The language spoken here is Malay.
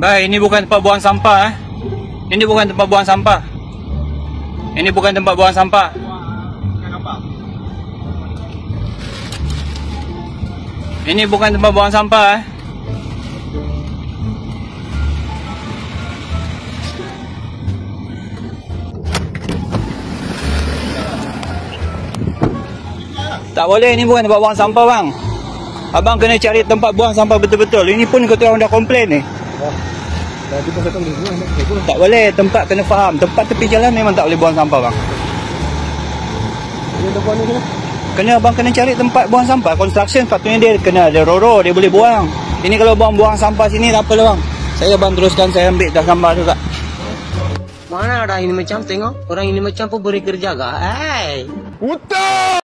Baik, ini bukan tempat buang sampah. Ini bukan tempat buang sampah. Ini bukan tempat buang sampah. Ini bukan tempat buang sampah. Tak boleh, ini bukan tempat buang sampah bang. Abang kena cari tempat buang sampah betul-betul. Ini pun kata orang dah komplain ni. Tak boleh, tempat kena faham. Tempat tepi jalan memang tak boleh buang sampah bang. Kena abang kena cari tempat buang sampah. Construction patutnya dia kena ada roro, dia boleh buang. Ini kalau buang sampah sini tak apa lah bang. Saya abang teruskan, saya ambil dah gambar tu tak. Mana ada ini macam tengok. Orang ini macam pun beri kerja gak.